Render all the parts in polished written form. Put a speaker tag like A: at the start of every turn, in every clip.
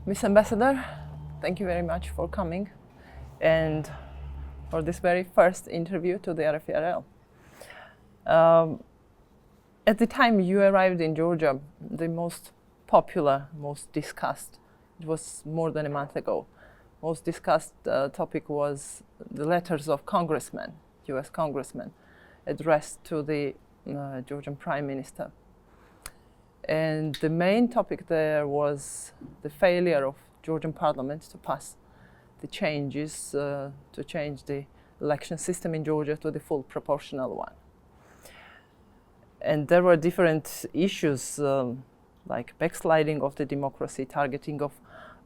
A: Miss Ambassador, thank you very much for coming and for this very first interview to the RFRL. At the time you arrived in Georgia, the most popular, most discussed, it was more than a month ago, most discussed topic was the letters of congressmen, US congressmen, addressed to the Georgian Prime Minister. And the main topic there was the failure of Georgian Parliament to pass the changes to change the election system in Georgia to the full proportional one. And there were different issues like backsliding of the democracy, targeting of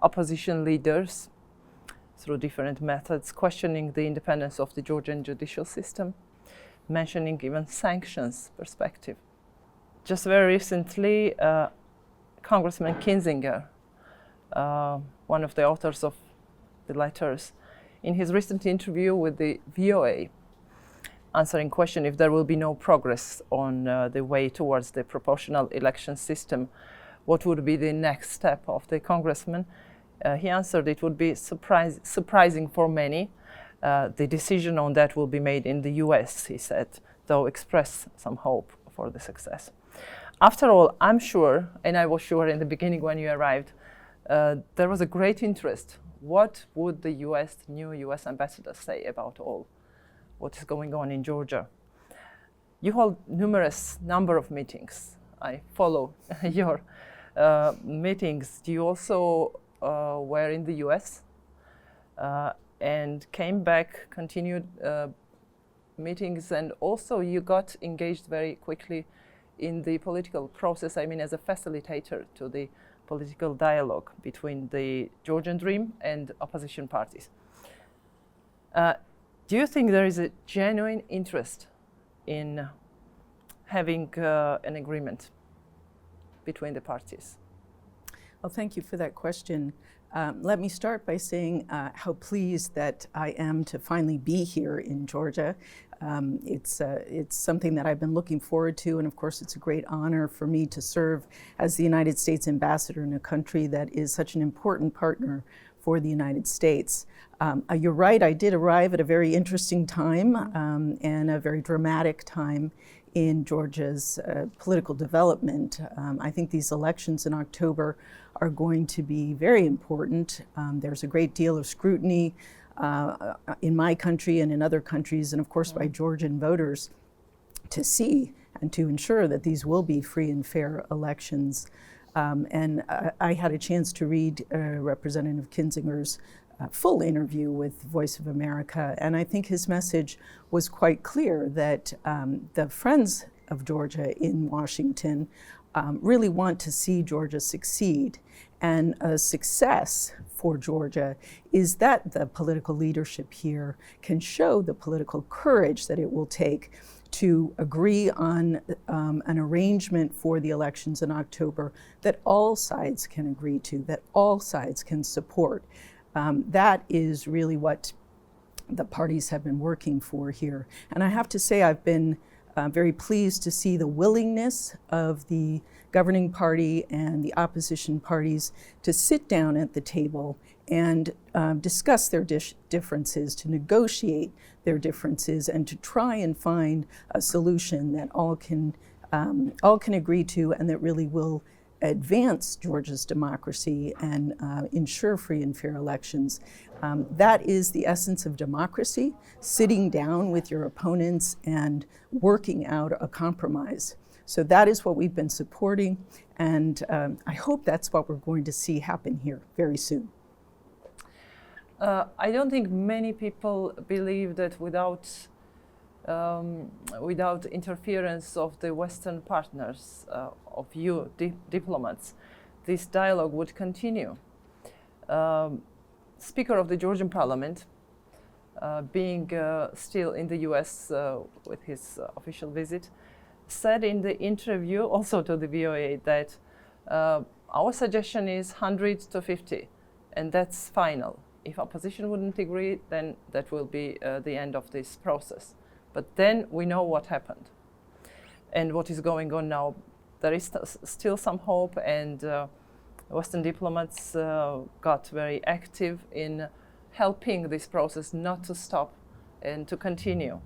A: opposition leaders through different methods, questioning the independence of the Georgian judicial system, mentioning even sanctions perspective. Just very recently, Congressman Kinzinger, one of the authors of the letters, in his recent interview with the VOA, answering question if there will be no progress on the way towards the proportional election system, what would be the next step of the congressman? He answered it would be surprising for many. The decision on that will be made in the US, he said, though expressed some hope for the success. After all, I'm sure, and I was sure in the beginning when you arrived, there was a great interest. What would the new US ambassador say about all what is going on in Georgia? You hold numerous number of meetings. I follow your meetings. You also were in the US and came back, continued meetings, and also you got engaged very quickly in the political process, I mean as a facilitator to the political dialogue between the Georgian Dream and opposition parties. Do you think there is a genuine interest in having an agreement between the parties?
B: Well, thank you for that question. Let me start by saying how pleased that I am to finally be here in Georgia. It's something that I've been looking forward to, and of course it's a great honor for me to serve as the United States ambassador in a country that is such an important partner for the United States. You're right, I did arrive at a very interesting time and a very dramatic time in Georgia's political development. I think these elections in October are going to be very important. There's a great deal of scrutiny in my country and in other countries, and of course by Georgian voters, to see and to ensure that these will be free and fair elections. And I had a chance to read Representative Kinzinger's full interview with Voice of America, and I think his message was quite clear that the friends of Georgia in Washington really want to see Georgia succeed. And a success for Georgia is that the political leadership here can show the political courage that it will take to agree on an arrangement for the elections in October that all sides can agree to, that all sides can support. That is really what the parties have been working for here. And I have to say I've been very pleased to see the willingness of the governing party and the opposition parties to sit down at the table and discuss their differences, to negotiate their differences, and to try and find a solution that all can agree to and that really will advance Georgia's democracy and ensure free and fair elections. That is the essence of democracy, sitting down with your opponents and working out a compromise. So that is what we've been supporting, and I hope that's what we're going to see happen here very soon.
A: I don't think many people believe that without interference of the Western partners, of you diplomats, this dialogue would continue. Speaker of the Georgian Parliament, being still in the US with his official visit, said in the interview also to the VOA that our suggestion is 100 to 50, and that's final. If opposition wouldn't agree, then that will be the end of this process. But then we know what happened and what is going on now. There is still some hope, and Western diplomats got very active in helping this process not to stop and to continue.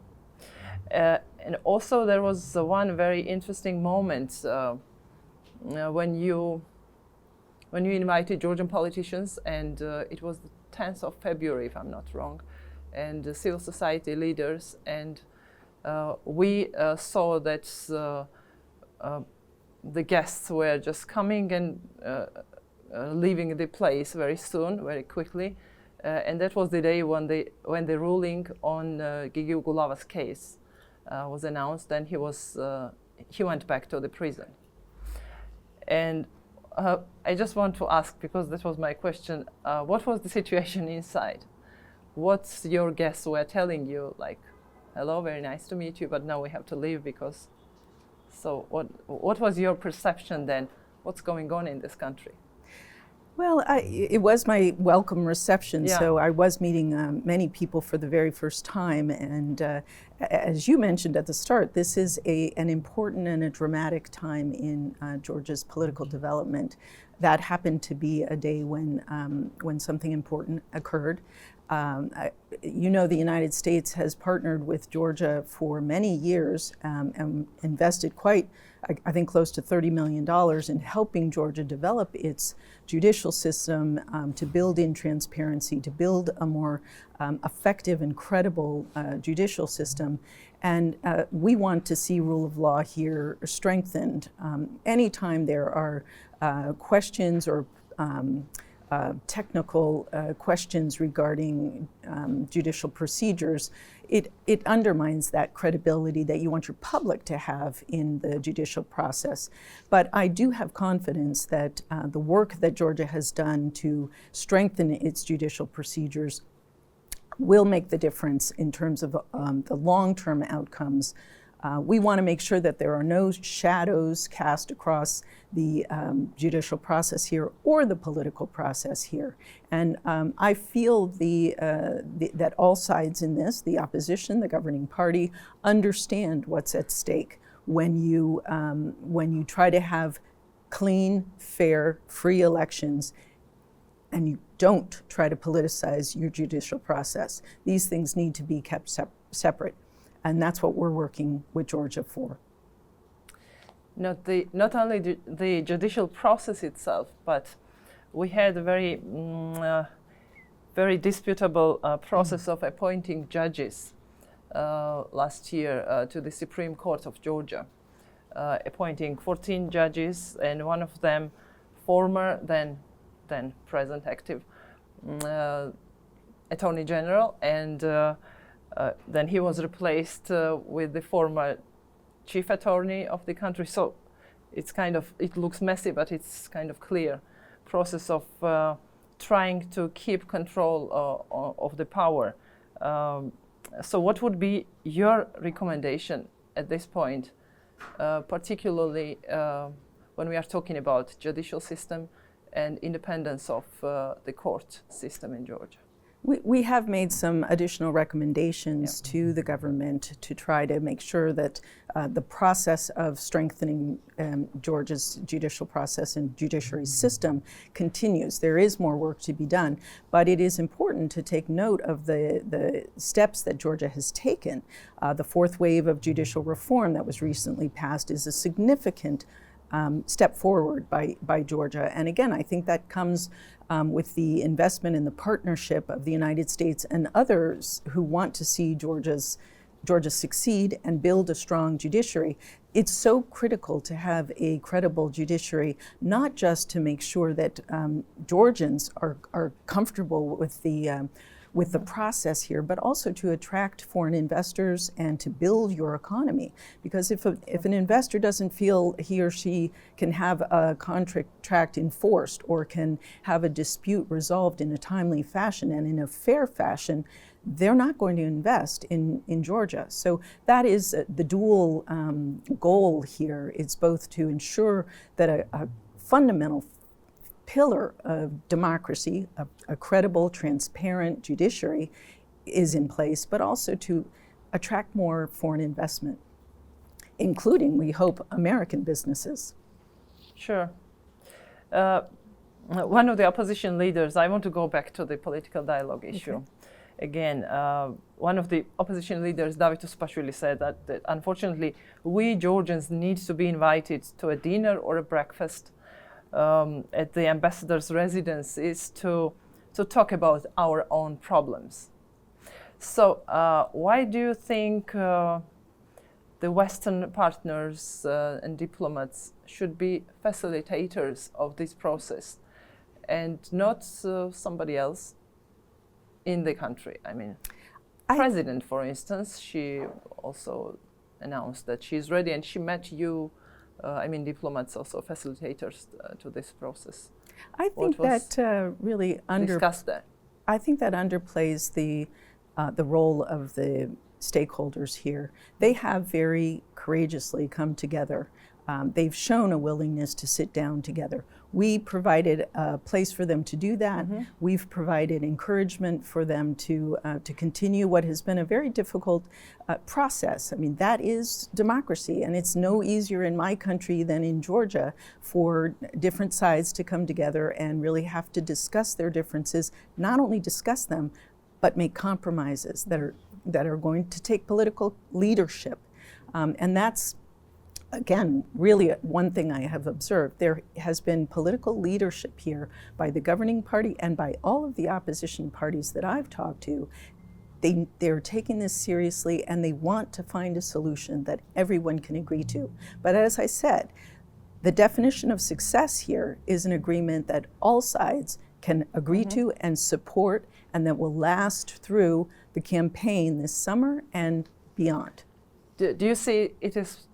A: And also there was one very interesting moment when you invited Georgian politicians, and it was the 10th of February, if I'm not wrong, and civil society leaders, and we saw that the guests were just coming and leaving the place very soon, very quickly, and that was the day when the ruling on Gigi Ugulava's case was announced, and he went back to the prison. And I just want to ask, because that was my question, what was the situation inside? What your guests were telling you, like, hello, very nice to meet you, but now we have to leave because... So what was your perception then? What's going on in this country?
B: Well, it was my welcome reception,
A: Yeah.
B: so I was meeting many people for the very first time, and as you mentioned at the start, this is an important and a dramatic time in Georgia's political development. That happened to be a day when something important occurred. You know, the United States has partnered with Georgia for many years and invested I think close to $30 million in helping Georgia develop its judicial system, to build in transparency, to build a more effective and credible judicial system. And we want to see rule of law here strengthened. Anytime there are questions or technical questions regarding judicial procedures, it undermines that credibility that you want your public to have in the judicial process. But I do have confidence that the work that Georgia has done to strengthen its judicial procedures will make the difference in terms of the long-term outcomes. We want to make sure that there are no shadows cast across the judicial process here or the political process here. And I feel that all sides in this, the opposition, the governing party, understand what's at stake when you try to have clean, fair, free elections and you don't try to politicize your judicial process. These things need to be kept separate. And that's what we're working with Georgia for.
A: Not only the judicial process itself, but we had a very disputable process of appointing judges last year to the Supreme Court of Georgia, appointing 14 judges, and one of them former, then present active Attorney General, and then he was replaced with the former chief attorney of the country. So it looks messy, but it's kind of clear process of trying to keep control of the power. So what would be your recommendation at this point, particularly when we are talking about judicial system and independence of the court system in Georgia?
B: We have made some additional recommendations to the government to try to make sure that the process of strengthening Georgia's judicial process and judiciary system continues. There is more work to be done, but it is important to take note of the steps that Georgia has taken. The fourth wave of judicial reform that was recently passed is a significant step forward by Georgia. And again, I think that comes with the investment in the partnership of the United States and others who want to see Georgia succeed and build a strong judiciary. It's so critical to have a credible judiciary, not just to make sure that Georgians are comfortable with the process here, but also to attract foreign investors and to build your economy. Because if an investor doesn't feel he or she can have a contract enforced or can have a dispute resolved in a timely fashion and in a fair fashion, they're not going to invest in Georgia. So that is the dual goal here. It's both to ensure that a fundamental pillar of democracy, a credible, transparent judiciary is in place, but also to attract more foreign investment, including, we hope, American businesses.
A: Sure. one of the opposition leaders, I want to go back to the political dialogue issue. Okay. Again, one of the opposition leaders, David Uspashvili, said that unfortunately we Georgians need to be invited to a dinner or a breakfast at the ambassador's residences to talk about our own problems. So why do you think the Western partners and diplomats should be facilitators of this process and not somebody else in the country? I mean, President, for instance, she also announced that she's ready, and she met you, diplomats, also facilitators to this process.
B: I think that really
A: discussed that.
B: I think that underplays the role of the stakeholders here. They have very courageously come together. They've shown a willingness to sit down together. We provided a place for them to do that. Mm-hmm. We've provided encouragement for them to continue what has been a very difficult process. I mean, that is democracy, and it's no easier in my country than in Georgia for different sides to come together and really have to discuss their differences, not only discuss them, but make compromises that are going to take political leadership. And that's, again, really one thing I have observed. There has been political leadership here by the governing party and by all of the opposition parties that I've talked to. They're taking this seriously, and they want to find a solution that everyone can agree to. But as I said, the definition of success here is an agreement that all sides can agree to and support, and that will last through the campaign this summer and beyond.
A: Do you see it is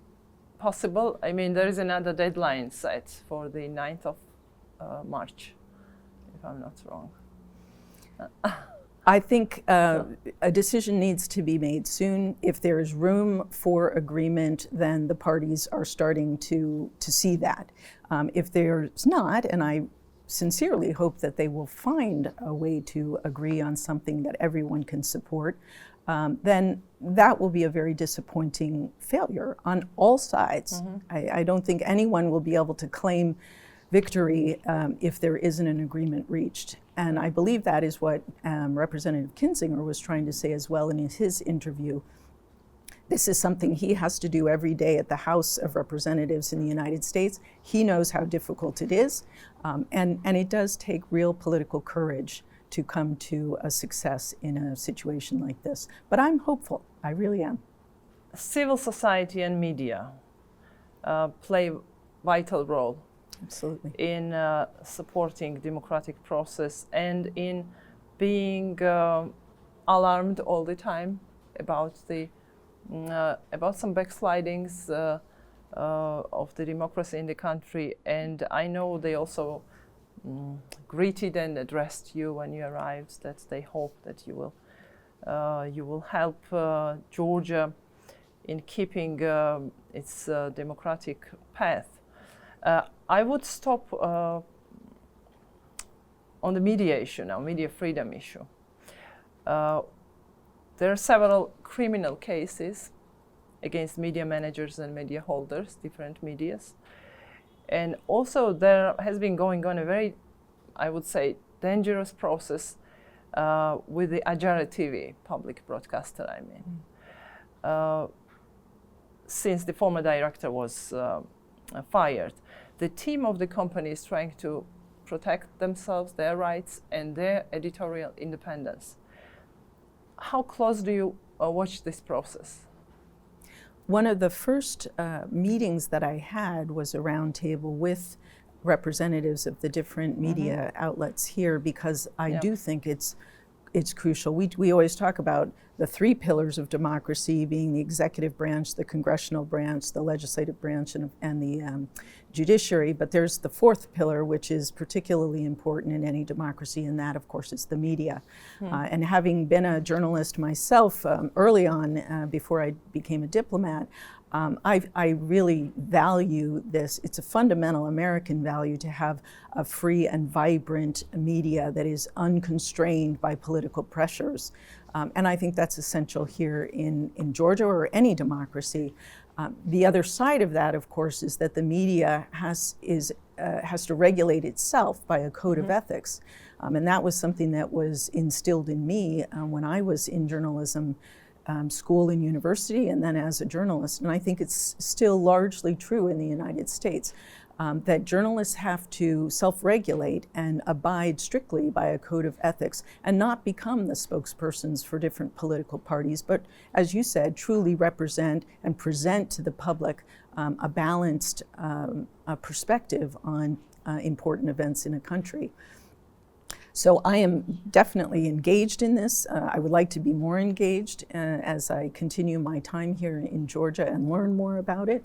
A: possible? I mean, there is another deadline set for the 9th of March, if I'm not wrong.
B: I think a decision needs to be made soon. If there is room for agreement, then the parties are starting to see that. If there's not, and I sincerely hope that they will find a way to agree on something that everyone can support, then that will be a very disappointing failure on all sides. I don't think anyone will be able to claim victory if there isn't an agreement reached. And I believe that is what Representative Kinzinger was trying to say as well in his interview. This is something he has to do every day at the House of Representatives in the United States. He knows how difficult it is, and it does take real political courage to come to a success in a situation like this. But I'm hopeful, I really am.
A: Civil society and media play a vital role.
B: Absolutely.
A: In supporting democratic process and in being alarmed all the time about some backslidings of the democracy in the country. And I know they also greeted and addressed you when you arrived, that they hope that you will help Georgia in keeping its democratic path. I would stop on the media issue now, media freedom issue. There are several criminal cases against media managers and media holders, different medias. And also there has been going on a very, I would say, dangerous process with the Ajara TV, public broadcaster, I mean. Since the former director was fired, the team of the company is trying to protect themselves, their rights, and their editorial independence. How close do you watch this process?
B: One of the first meetings that I had was a roundtable with representatives of the different media outlets here, because I do think it's crucial. We always talk about the three pillars of democracy being the executive branch, the congressional branch, the legislative branch, and the judiciary. But there's the fourth pillar, which is particularly important in any democracy, and that, of course, is the media. And having been a journalist myself early on, before I became a diplomat, I really value this. It's a fundamental American value to have a free and vibrant media that is unconstrained by political pressures. And I think that's essential here in Georgia or any democracy. The other side of that, of course, is that the media is has to regulate itself by a code of ethics. And that was something that was instilled in me when I was in journalism school and university, and then as a journalist. And I think it's still largely true in the United States, that journalists have to self-regulate and abide strictly by a code of ethics and not become the spokespersons for different political parties, but, as you said, truly represent and present to the public a balanced perspective on important events in a country. So I am definitely engaged in this. I would like to be more engaged as I continue my time here in Georgia and learn more about it.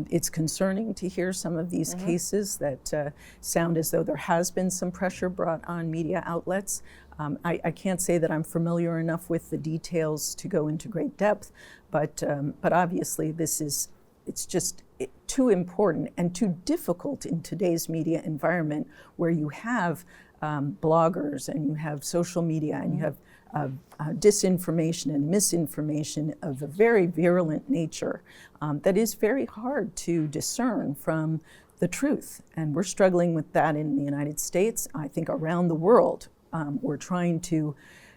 B: It's concerning to hear some of these cases that sound as though there has been some pressure brought on media outlets. I can't say that I'm familiar enough with the details to go into great depth, but obviously it's just too important and too difficult in today's media environment, where you have bloggers and you have social media and you have disinformation and misinformation of a very virulent nature that is very hard to discern from the truth. And we're struggling with that in the United States. I think around the world, we're trying to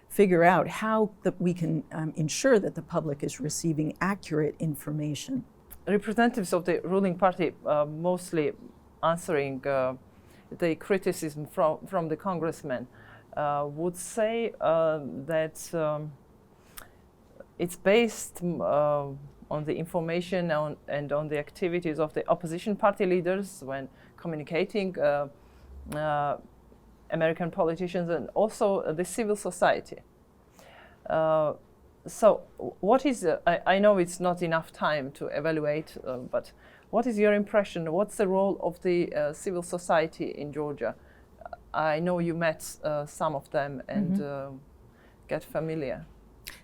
B: figure out how we can ensure that the public is receiving accurate information.
A: Representatives of the ruling party mostly answering the criticism from the congressmen would say that it's based on the information and on the activities of the opposition party leaders when communicating American politicians, and also the civil society. So what is, I know it's not enough time to evaluate, but what is your impression? What's the role of the civil society in Georgia? I know you met some of them and got familiar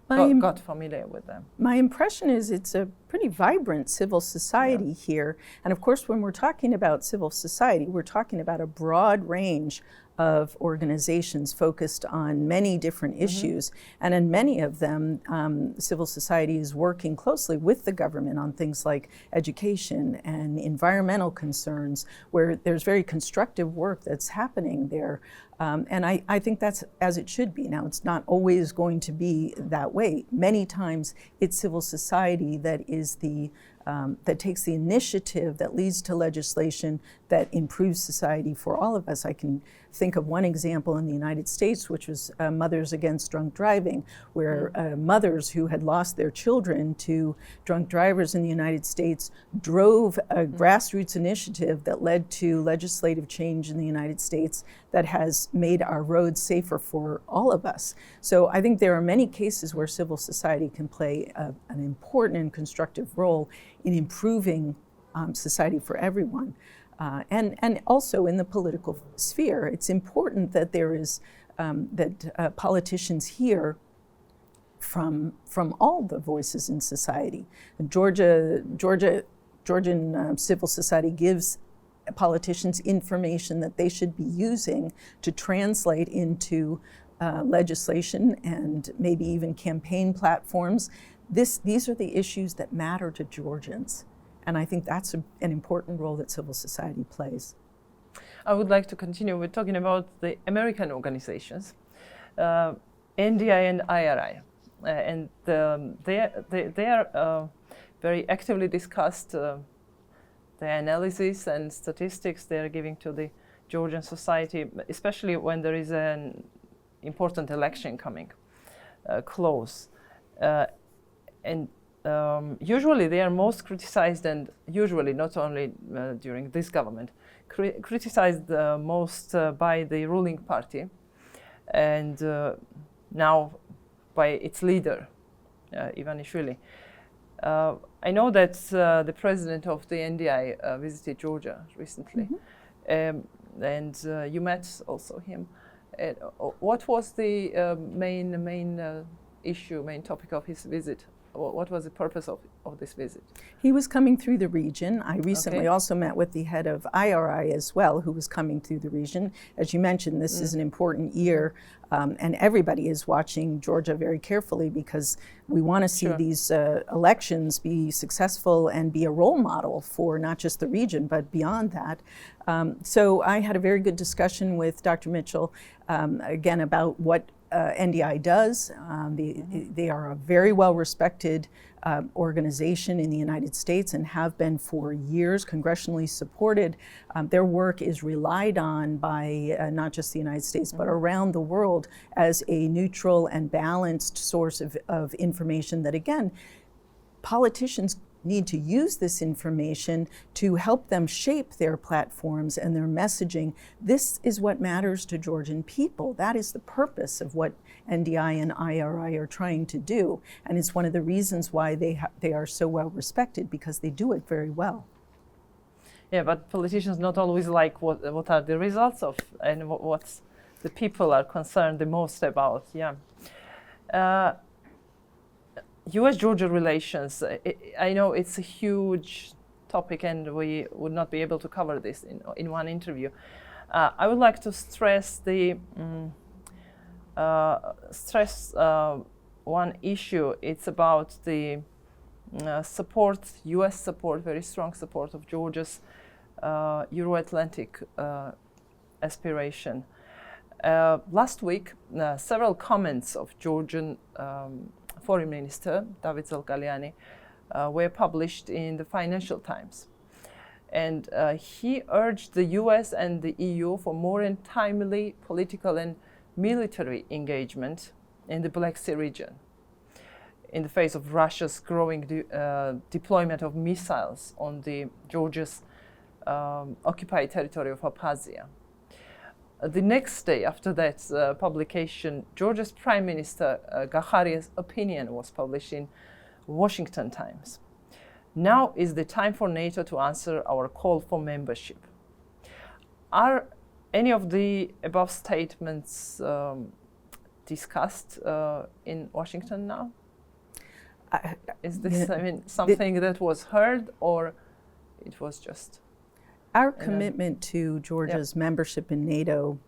A: with them.
B: My impression is it's a pretty vibrant civil society here. And of course, when we're talking about civil society, we're talking about a broad range of organizations focused on many different issues. And in many of them, civil society is working closely with the government on things like education and environmental concerns, where there's very constructive work that's happening there. And I think that's as it should be. Now, it's not always going to be that way. Many times, it's civil society that is that takes the initiative that leads to legislation that improves society for all of us. I can think of one example in the United States, which was Mothers Against Drunk Driving, where mothers who had lost their children to drunk drivers in the United States drove a grassroots initiative that led to legislative change in the United States that has made our roads safer for all of us. So I think there are many cases where civil society can play an important and constructive role in improving society for everyone. And also in the political sphere, it's important that there is that politicians hear from all the voices in society. Georgian civil society gives politicians information that they should be using to translate into legislation and maybe even campaign platforms. These are the issues that matter to Georgians. And I think that's an important role that civil society plays.
A: I would like to continue with talking about the American organizations, NDI and IRI. And they are very actively discussed the analysis and statistics they are giving to the Georgian society, especially when there is an important election coming close. And usually they are most criticized, and usually not only during this government, criticized most by the ruling party, and now by its leader, Ivanishvili. I know that the president of the NDI visited Georgia recently, and you met also him. What was the main issue, main topic of his visit? what was the purpose of this visit?
B: He was coming through the region. I recently
A: Okay.
B: also met with the head of IRI as well, who was coming through the region. As you mentioned, this is an important year, and everybody is watching Georgia very carefully because we want to see
A: Sure.
B: these elections be successful and be a role model for not just the region, but beyond that. So I had a very good discussion with Dr. Mitchell, again, about what NDI does. They are a very well-respected organization in the United States and have been for years, congressionally supported. Their work is relied on by not just the United States, but around the world as a neutral and balanced source of information that, again, politicians need to use this information to help them shape their platforms and their messaging. This is what matters to Georgian people. That is the purpose of what NDI and IRI are trying to do. And it's one of the reasons why they are so well respected, because they do it very well.
A: Yeah, but politicians not always like what are the results of and what's the people are concerned the most about. Yeah. U.S.-Georgia relations, I know it's a huge topic and we would not be able to cover this in one interview. I would like to stress one issue. It's about the support, U.S. support, very strong support of Georgia's Euro-Atlantic aspiration. Last week, several comments of Georgian Foreign Minister David were published in the Financial Times. And he urged the US and the EU for more and timely political and military engagement in the Black Sea region in the face of Russia's growing deployment of missiles on the Georgia's occupied territory of Abkhazia. The next day after that publication, Georgia's Prime Minister Gahari's opinion was published in Washington Times. Now is the time for NATO to answer our call for membership. Are any of the above statements discussed in Washington now? Is this, something that was heard, or it was just?
B: Our commitment to Georgia's membership in NATO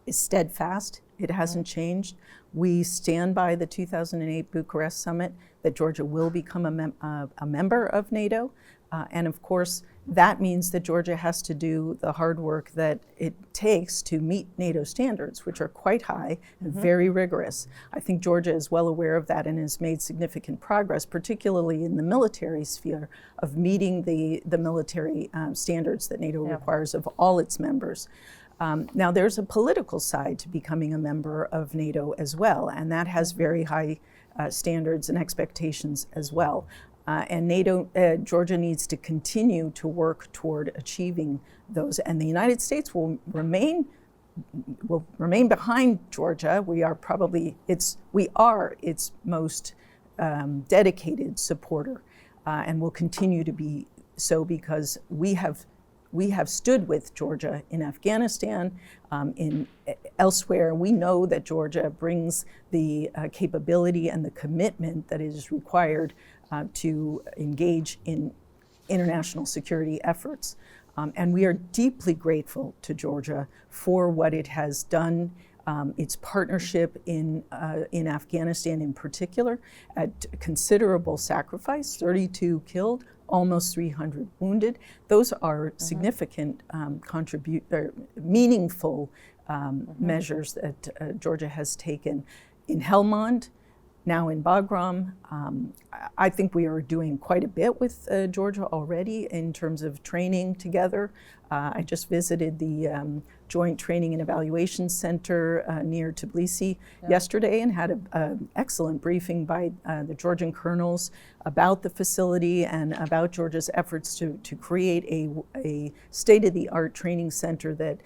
B: is steadfast. It hasn't changed. We stand by the 2008 Bucharest summit that Georgia will become a member of NATO. And of course, that means that Georgia has to do the hard work that it takes to meet NATO standards, which are quite high and very rigorous. I think Georgia is well aware of that and has made significant progress, particularly in the military sphere, of meeting the military standards that NATO requires of all its members. Now, there's a political side to becoming a member of NATO as well, and that has very high standards and expectations as well. And NATO, Georgia needs to continue to work toward achieving those. And the United States will remain behind Georgia. We are its most dedicated supporter, and will continue to be so, because we have stood with Georgia in Afghanistan, elsewhere. We know that Georgia brings the capability and the commitment that is required to engage in international security efforts. And we are deeply grateful to Georgia for what it has done, its partnership in Afghanistan in particular, at considerable sacrifice, 32 killed, almost 300 wounded. Those are significant, meaningful measures that Georgia has taken in Helmand, now in Bagram. I think we are doing quite a bit with Georgia already in terms of training together. I just visited the Joint Training and Evaluation Center near Tbilisi yesterday and had an excellent briefing by the Georgian colonels about the facility and about Georgia's efforts to create a state-of-the-art training center that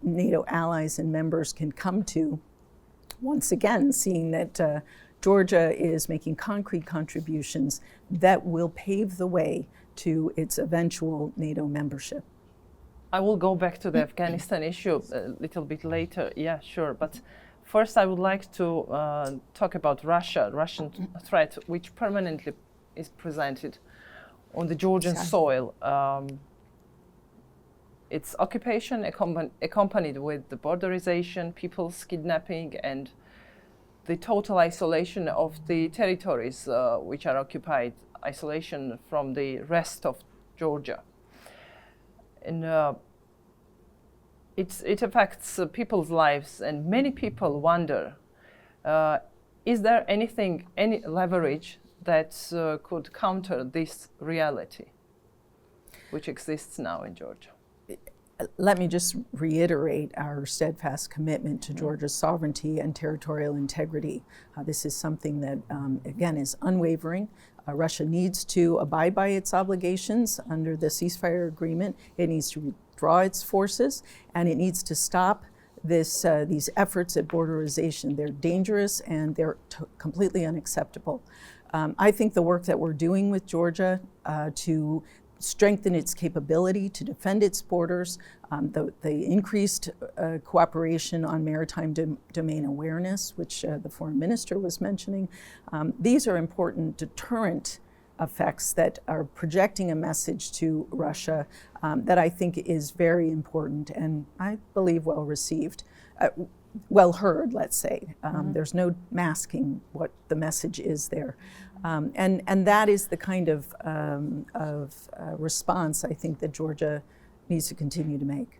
B: NATO allies and members can come to. Once again, seeing that Georgia is making concrete contributions that will pave the way to its eventual NATO membership.
A: I will go back to the Afghanistan issue a little bit later, yeah, sure. But First, I would like to talk about Russian threat, which permanently is presented on the Georgian soil. Its occupation accompanied with the borderization, people's kidnapping, and the total isolation of the territories which are occupied, isolation from the rest of Georgia. And it affects people's lives, and many people wonder, is there any leverage that could counter this reality which exists now in Georgia?
B: Let me just reiterate our steadfast commitment to Georgia's sovereignty and territorial integrity. This is something that, again, is unwavering. Russia needs to abide by its obligations under the ceasefire agreement. It needs to withdraw its forces, and it needs to stop these efforts at borderization. They're dangerous and they're completely unacceptable. I think the work that we're doing with Georgia to strengthen its capability to defend its borders, the increased cooperation on maritime domain awareness, which the foreign minister was mentioning, these are important deterrent effects that are projecting a message to Russia that I think is very important and I believe well received. Well heard, let's say. There's no masking what the message is there. And that is the kind of response I think that Georgia needs to continue to make.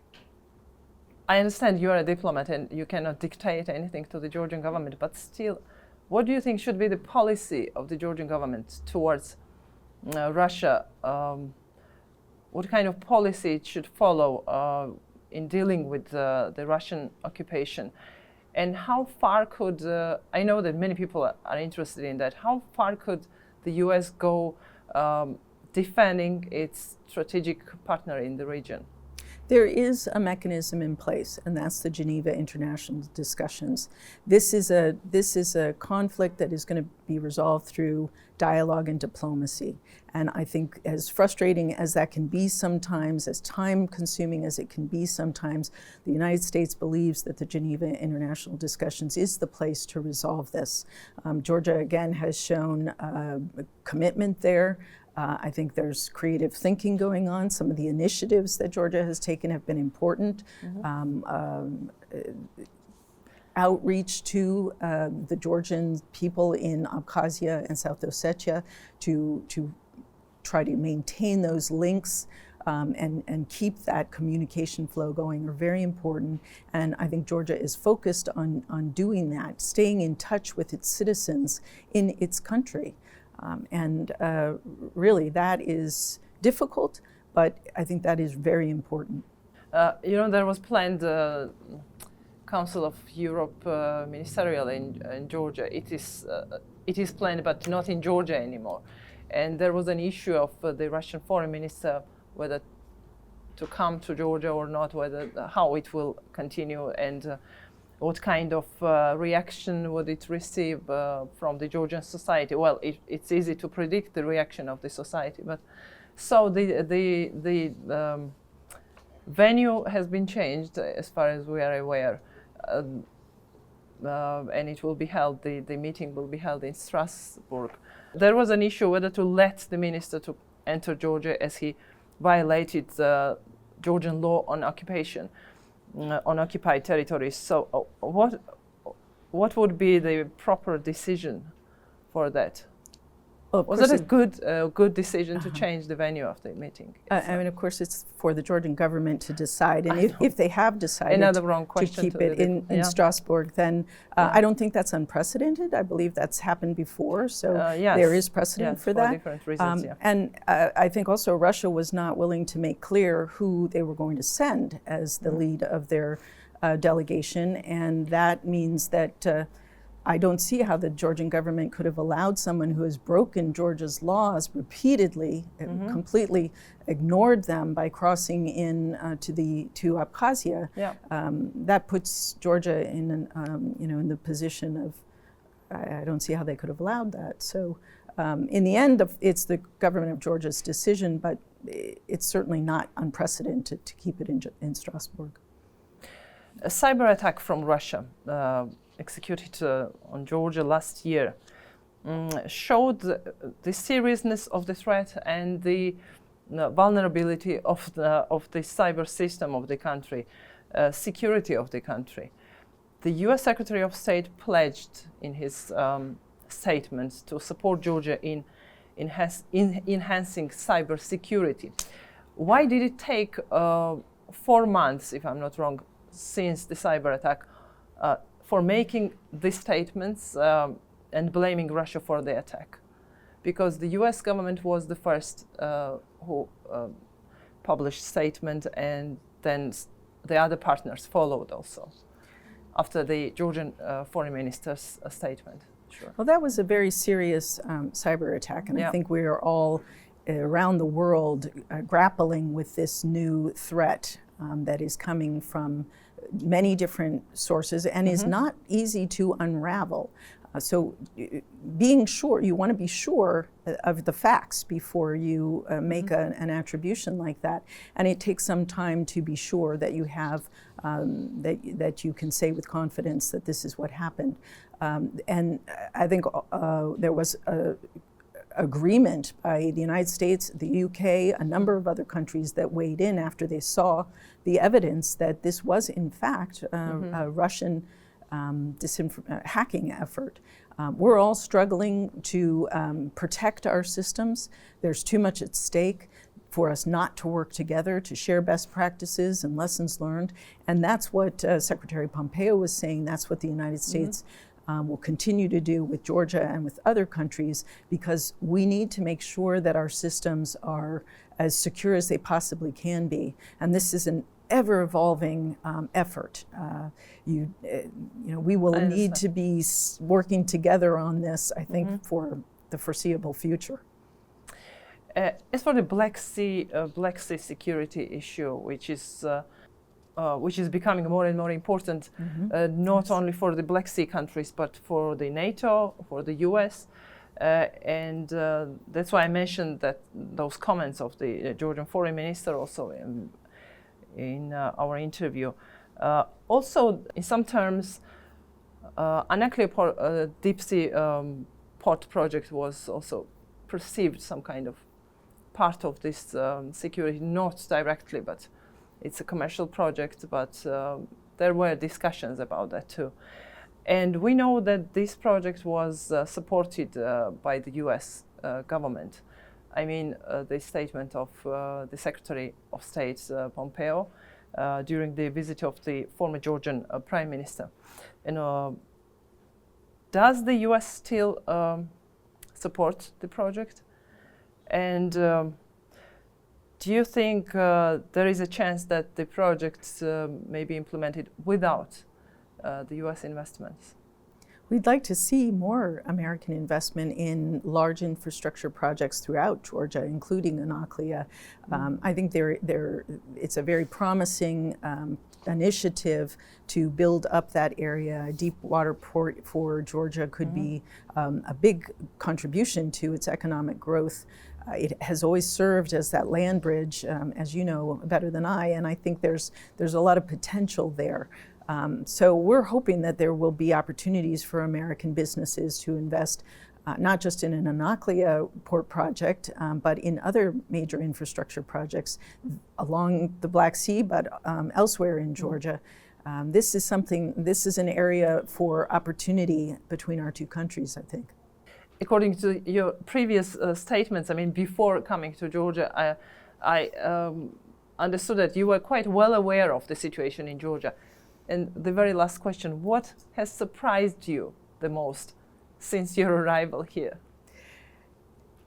A: I understand you are a diplomat and you cannot dictate anything to the Georgian government, but still, what do you think should be the policy of the Georgian government towards Russia? What kind of policy it should follow in dealing with the Russian occupation? And how far could, I know that many people are interested in that, how far could the US go defending its strategic partner in the region?
B: There is a mechanism in place, and that's the Geneva International Discussions. This is a conflict that is going to be resolved through dialogue and diplomacy. And I think as frustrating as that can be sometimes, as time-consuming as it can be sometimes, the United States believes that the Geneva International Discussions is the place to resolve this. Georgia, again, has shown commitment there. I think there's creative thinking going on. Some of the initiatives that Georgia has taken have been important. Outreach to the Georgian people in Abkhazia and South Ossetia to try to maintain those links and keep that communication flow going are very important. And I think Georgia is focused on doing that, staying in touch with its citizens in its country. And really, that is difficult, but I think that is very important.
A: There was planned Council of Europe ministerial in Georgia. It is planned, but not in Georgia anymore. And there was an issue of the Russian foreign minister whether to come to Georgia or not, how it will continue, and what kind of reaction would it receive from the Georgian society? Well, it's easy to predict the reaction of the society, but so the venue has been changed as far as we are aware, and it will be held. The meeting will be held in Strasbourg. There was an issue whether to let the minister to enter Georgia as he violated Georgian law on occupation. On occupied territories. So what would be the proper decision for that? Was it a good decision to change the venue of the meeting?
B: I mean, of course, it's for the Georgian government to decide. And if they have decided to keep it in Strasbourg, then I don't think that's unprecedented. I believe that's happened before. So there is precedent for that.
A: Different reasons,
B: And I think also Russia was not willing to make clear who they were going to send as the lead of their delegation. And that means that I don't see how the Georgian government could have allowed someone who has broken Georgia's laws repeatedly, completely ignored them by crossing in to Abkhazia. That puts Georgia in in the position of I don't see how they could have allowed that. So in the end, it's the government of Georgia's decision, but it's certainly not unprecedented to keep it in Strasbourg.
A: A cyber attack from Russia executed on Georgia last year showed the seriousness of the threat and the vulnerability of the cyber system of the country, security of the country. The U.S. Secretary of State pledged in his statement to support Georgia in enhancing cyber security. Why did it take 4 months, if I'm not wrong, since the cyber attack for making these statements and blaming Russia for the attack? Because the US government was the first who published statement, and then the other partners followed also after the Georgian foreign minister's statement. Sure.
B: Well, that was a very serious cyber attack, and I think we are all around the world grappling with this new threat that is coming from many different sources and is not easy to unravel. So being sure, you want to be sure of the facts before you make an attribution like that. And it takes some time to be sure that you have, that you can say with confidence that this is what happened. And I think there was agreement by the United States, the UK, a number of other countries that weighed in after they saw the evidence that this was in fact a Russian hacking effort. We're all struggling to protect our systems. There's too much at stake for us not to work together, to share best practices and lessons learned. And that's what Secretary Pompeo was saying. That's what the United States will continue to do with Georgia and with other countries, because we need to make sure that our systems are as secure as they possibly can be. And this is an ever-evolving effort. We will need to be working together on this, I think, for the foreseeable future.
A: As for the Black Sea security issue, which is becoming more and more important, not only for the Black Sea countries, but for the NATO, for the US. And that's why I mentioned that those comments of the Georgian foreign minister also in our interview. Also, in some terms, a deep sea port project was also perceived some kind of part of this security, not directly, but it's a commercial project, but there were discussions about that too. And we know that this project was supported by the US government. I mean, the statement of the Secretary of State, Pompeo, during the visit of the former Georgian Prime Minister. And does the US still support the project? And do you think there is a chance that the project may be implemented without the US investments?
B: We'd like to see more American investment in large infrastructure projects throughout Georgia, including Anaklia. I think it's a very promising initiative to build up that area. A deep water port for Georgia could be a big contribution to its economic growth. It has always served as that land bridge, as you know better than I, and I think there's a lot of potential there. So we're hoping that there will be opportunities for American businesses to invest not just in an Anaklia port project, but in other major infrastructure projects along the Black Sea, but elsewhere in Georgia. This is an area for opportunity between our two countries, I think.
A: According to your previous statements, I mean, before coming to Georgia, I understood that you were quite well aware of the situation in Georgia. And the very last question, what has surprised you the most since your arrival here?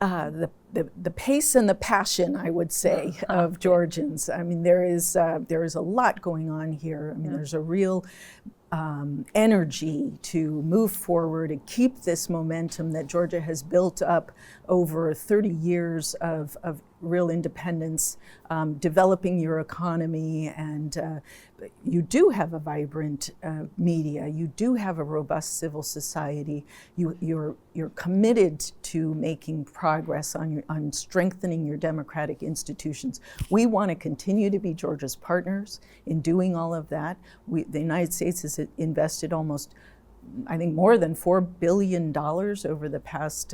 B: The pace and the passion, I would say, of Georgians. I mean, there is a lot going on here. I mean, there's a real energy to move forward and keep this momentum that Georgia has built up over 30 years of real independence, developing your economy, and you do have a vibrant media. You do have a robust civil society. You're committed to making progress on strengthening your democratic institutions. We want to continue to be Georgia's partners in doing all of that. The United States has invested almost, I think, more than $4 billion over the past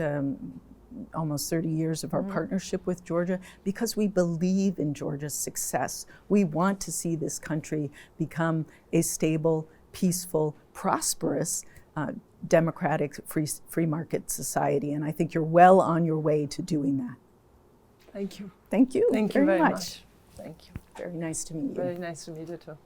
B: almost 30 years of our partnership with Georgia, because we believe in Georgia's success. We want to see this country become a stable, peaceful, prosperous, democratic, free market society. And I think you're well on your way to doing that.
A: Thank you.
B: Thank you.
A: Thank you very much.
B: Thank you. Very nice to meet you.
A: Very nice to meet you too.